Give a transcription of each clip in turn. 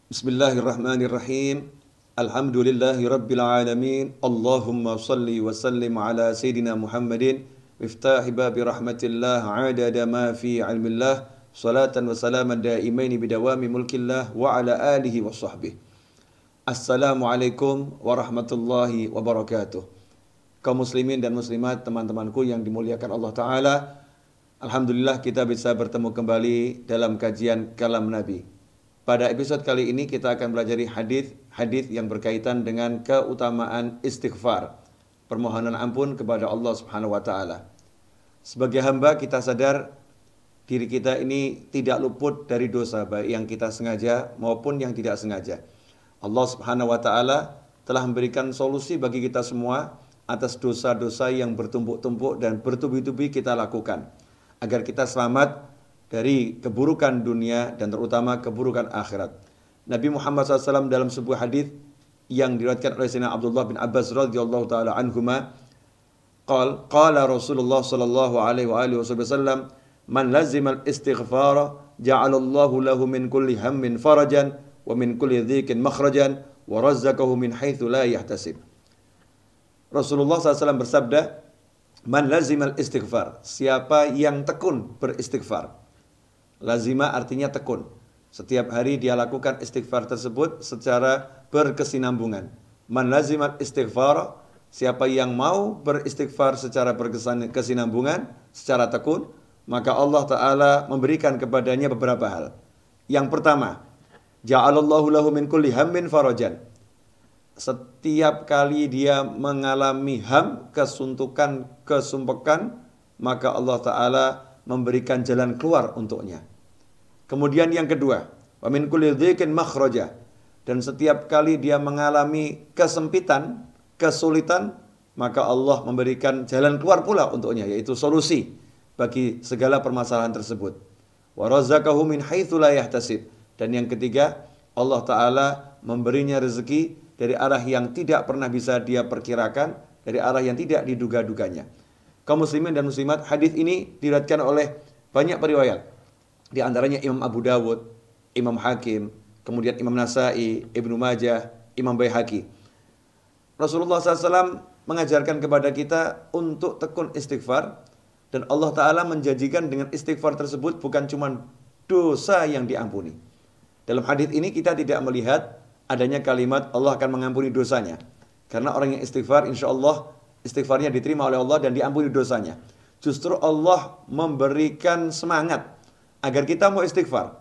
Bismillahirrahmanirrahim. Alhamdulillahi rabbil alamin. Allahumma salli wa sallim ala Sayyidina Muhammadin miftahi babi rahmatillah adada ma fi ilmillah salatan wa salaman daimaini bidawami mulkillah wa ala alihi wa sahbihi. Assalamualaikum warahmatullahi wabarakatuh. Kaum muslimin dan muslimat, teman-temanku yang dimuliakan Allah Ta'ala, alhamdulillah kita bisa bertemu kembali dalam kajian Kalam Nabi. Pada episode kali ini kita akan belajar hadis yang berkaitan dengan keutamaan istighfar, permohonan ampun kepada Allah Subhanahu wa taala. Sebagai hamba kita sadar diri kita ini tidak luput dari dosa, baik yang kita sengaja maupun yang tidak sengaja. Allah Subhanahu wa taala telah memberikan solusi bagi kita semua atas dosa-dosa yang bertumpuk-tumpuk dan bertubi-tubi kita lakukan, agar kita selamat dari keburukan dunia dan terutama keburukan akhirat. Nabi Muhammad SAW dalam sebuah hadis yang diriwayatkan oleh Sayyidina Abdullah bin Abbas radhiyallahu taala anhuma, qala Rasulullah sallallahu alaihi wasallam, man lazima al-istighfara ja'alallahu lahu min kulli hammin farajan wa min kulli dhikin makhrajan wa razzaqahu min haitsu la yahtasib. Rasulullah SAW bersabda, man lazima al-istighfar, siapa yang tekun beristighfar. Lazima artinya tekun. Setiap hari dia lakukan istighfar tersebut secara berkesinambungan. Man lazimat istighfar, siapa yang mau beristighfar secara berkesinambungan, secara tekun, maka Allah Ta'ala memberikan kepadanya beberapa hal. Yang pertama, ja'alallahu lahu min kulli hammin farajan. Setiap kali dia mengalami ham, kesuntukan, kesumpekan, maka Allah Ta'ala memberikan jalan keluar untuknya. Kemudian yang kedua, wa min kulli dhikin makhraja, dan setiap kali dia mengalami kesempitan, kesulitan, maka Allah memberikan jalan keluar pula untuknya, yaitu solusi bagi segala permasalahan tersebut. Wa razaqahu min haitsu la yahtasib, dan yang ketiga, Allah Ta'ala memberinya rezeki dari arah yang tidak pernah bisa dia perkirakan, dari arah yang tidak diduga-duganya. Kaum muslimin dan muslimat, hadis ini diriwayatkan oleh banyak periwayat. Di antaranya Imam Abu Dawud, Imam Hakim, kemudian Imam Nasai, Ibnu Majah, Imam Baihaqi. Rasulullah SAW mengajarkan kepada kita untuk tekun istighfar, dan Allah Ta'ala menjanjikan dengan istighfar tersebut bukan cuma dosa yang diampuni. Dalam hadis ini kita tidak melihat adanya kalimat Allah akan mengampuni dosanya, karena orang yang istighfar insya Allah istighfarnya diterima oleh Allah dan diampuni dosanya. Justru Allah memberikan semangat agar kita mau istighfar.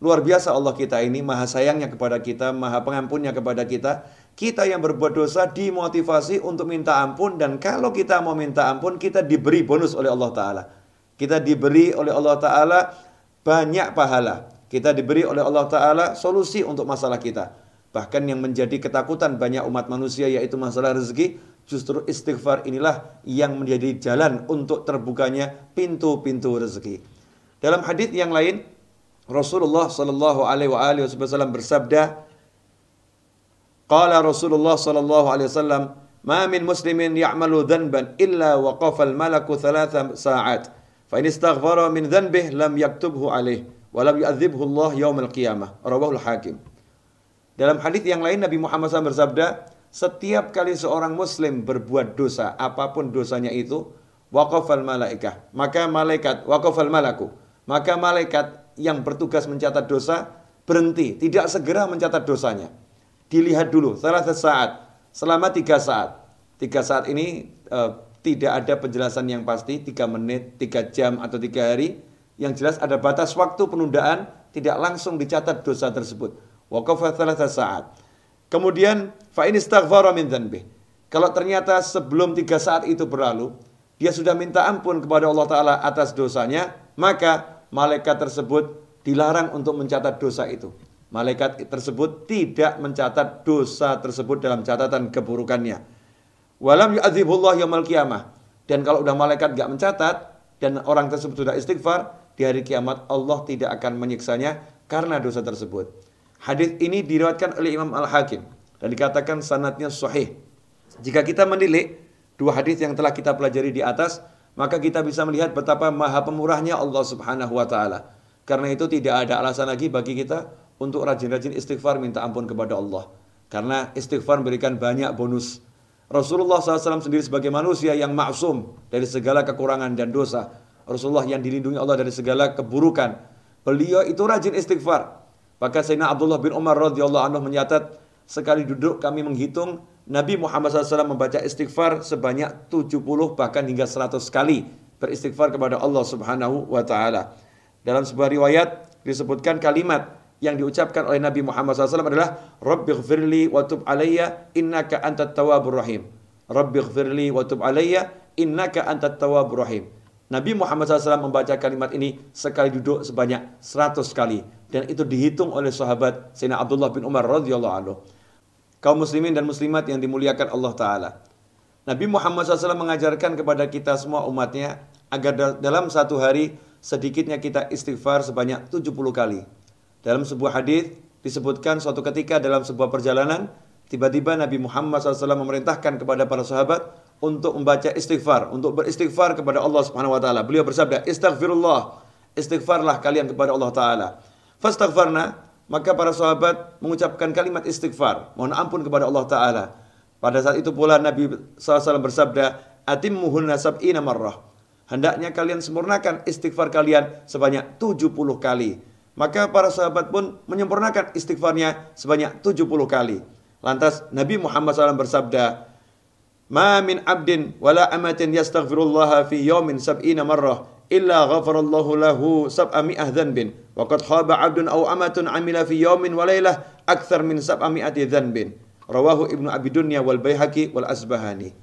Luar biasa Allah kita ini, maha sayangnya kepada kita, maha pengampunnya kepada kita. Kita yang berbuat dosa dimotivasi untuk minta ampun, dan kalau kita mau minta ampun, kita diberi bonus oleh Allah Ta'ala. Kita diberi oleh Allah Ta'ala banyak pahala. Kita diberi oleh Allah Ta'ala solusi untuk masalah kita. Bahkan yang menjadi ketakutan banyak umat manusia, yaitu masalah rezeki, justru istighfar inilah yang menjadi jalan untuk terbukanya pintu-pintu rezeki. Dalam hadis yang lain, Rasulullah sallallahu alaihi wasallam bersabda, qala Rasulullah sallallahu alaihi wasallam, ma min muslimin ya'malu dhanban illa waqafa al-malaku 3 sa'at, fa in istaghfara min dhanbihi lam yaktubhu alaihi wa lam yu'adzibhu Allah yaumil qiyamah. Rawahul Hakim. Dalam hadis yang lain Nabi Muhammad SAW bersabda, setiap kali seorang muslim berbuat dosa, apapun dosanya itu, waqafal malaikah, maka malaikat, waqafal malaku, maka malaikat yang bertugas mencatat dosa berhenti, tidak segera mencatat dosanya. Dilihat dulu, 3 saat, selama 3 saat. 3 saat ini tidak ada penjelasan yang pasti, 3 menit, 3 jam, atau 3 hari. Yang jelas ada batas waktu penundaan, tidak langsung dicatat dosa tersebut. Waqafa 3 saat. Kemudian fa in istaghfara min dzanbih. Kalau ternyata sebelum 3 saat itu berlalu, dia sudah minta ampun kepada Allah Ta'ala atas dosanya, maka malaikat tersebut dilarang untuk mencatat dosa itu. Malaikat tersebut tidak mencatat dosa tersebut dalam catatan keburukannya. Walam yu'adzibullah yaumil qiyamah. Dan kalau udah malaikat gak mencatat dan orang tersebut sudah istighfar, di hari kiamat Allah tidak akan menyiksanya karena dosa tersebut. Hadis ini diriwayatkan oleh Imam Al-Hakim dan dikatakan sanadnya sahih. Jika kita menilik 2 hadis yang telah kita pelajari di atas, maka kita bisa melihat betapa maha pemurahnya Allah Subhanahu wa taala. Karena itu tidak ada alasan lagi bagi kita untuk rajin-rajin istighfar minta ampun kepada Allah. Karena istighfar memberikan banyak bonus. Rasulullah SAW sendiri sebagai manusia yang maksum dari segala kekurangan dan dosa. Rasulullah yang dilindungi Allah dari segala keburukan. Beliau itu rajin istighfar. Bahkan Sayyidina Abdullah bin Umar radhiyallahu anhu menyatat, sekali duduk kami menghitung Nabi Muhammad SAW membaca istighfar sebanyak 70 bahkan hingga 100 kali beristighfar kepada Allah Subhanahu wa taala. Dalam sebuah riwayat disebutkan kalimat yang diucapkan oleh Nabi Muhammad SAW adalah Rabbighfirli wa tub alayya innaka antat tawwabur rahim. Rabbighfirli wa tub alayya innaka antat tawwabur rahim. Nabi Muhammad SAW membaca kalimat ini sekali duduk sebanyak 100 kali. Dan itu dihitung oleh sahabat Sayyidina Abdullah bin Umar radhiyallahu anhu. Kaum muslimin dan muslimat yang dimuliakan Allah Ta'ala. Nabi Muhammad SAW mengajarkan kepada kita semua umatnya agar dalam satu hari sedikitnya kita istighfar sebanyak 70 kali. Dalam sebuah hadis disebutkan suatu ketika dalam sebuah perjalanan, tiba-tiba Nabi Muhammad SAW memerintahkan kepada para sahabat untuk membaca istighfar, untuk beristighfar kepada Allah Subhanahu wa taala. Beliau bersabda, "Istaghfirullah." Istighfarlah kalian kepada Allah Ta'ala. Fastaghfarna, maka para sahabat mengucapkan kalimat istighfar, mohon ampun kepada Allah Ta'ala. Pada saat itu pula Nabi SAW bersabda, "Atimmuhunna sab'ina marrah." Hendaknya kalian sempurnakan istighfar kalian sebanyak 70 kali. Maka para sahabat pun menyempurnakan istighfarnya sebanyak 70 kali. Lantas Nabi Muhammad SAW bersabda, "Ma min abdin wala amatin yastaghfirullaha fi yawmin sab'ina marrah illa ghafarallahu lahu sab'ami'ah dhanbin wa qad khaba 'abdun aw amatun 'amila fi yawmin wa lailah akthar min sab'ami'ati dhanbin." Rawahu Ibnu Abi Dunya wal Baihaqi wal Asbahani.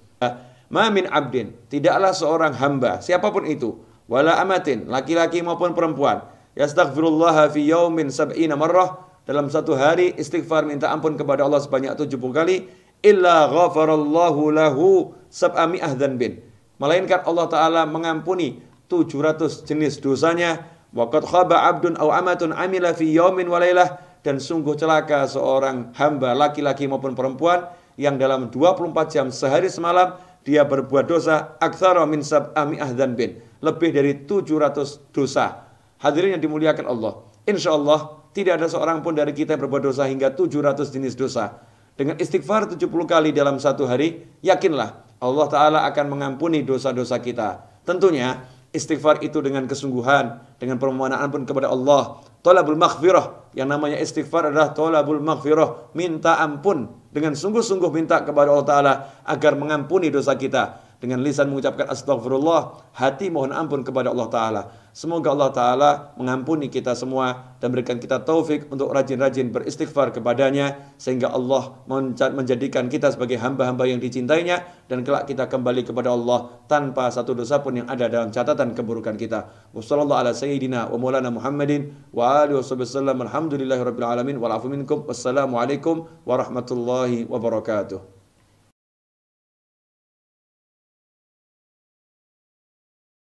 Ma min abdin, tidaklah seorang hamba siapapun itu, wala amatin, laki-laki maupun perempuan, yastaghfirullaha fi yawmin sab'ina marrah, dalam satu hari istighfar minta ampun kepada Allah sebanyak 70 kali, illa ghafarallahu lahu sab'ami'ah dhanbin, melainkan Allah Ta'ala mengampuni 700 jenis dosanya. Wa qad khaba 'abdun aw amatun 'amila fi yawmin wa lailah, dan sungguh celaka seorang hamba laki-laki maupun perempuan yang dalam 24 jam sehari semalam dia berbuat dosa aktsara min sab'ami'ah dhanbin, lebih dari 700 dosa. Hadirin yang dimuliakan Allah, insyaallah tidak ada seorang pun dari kita yang berbuat dosa hingga 700 jenis dosa. Dengan istighfar 70 kali dalam satu hari, yakinlah Allah Ta'ala akan mengampuni dosa-dosa kita. Tentunya istighfar itu dengan kesungguhan, dengan permohonan ampun kepada Allah. Thalabul maghfirah, yang namanya istighfar adalah thalabul maghfirah, minta ampun, dengan sungguh-sungguh minta kepada Allah Ta'ala agar mengampuni dosa kita. Dengan lisan mengucapkan astagfirullah, hati mohon ampun kepada Allah Ta'ala. Semoga Allah Ta'ala mengampuni kita semua dan berikan kita taufik untuk rajin-rajin beristighfar kepadanya, sehingga Allah menjadikan kita sebagai hamba-hamba yang dicintainya, dan kelak kita kembali kepada Allah tanpa satu dosa pun yang ada dalam catatan keburukan kita. Wassallallahu ala sayyidina wa maulana Muhammadin wa alihi wasallam. Alhamdulillahi rabbil alamin. Wal afu minkum. Wassalamualaikum warahmatullahi wabarakatuh.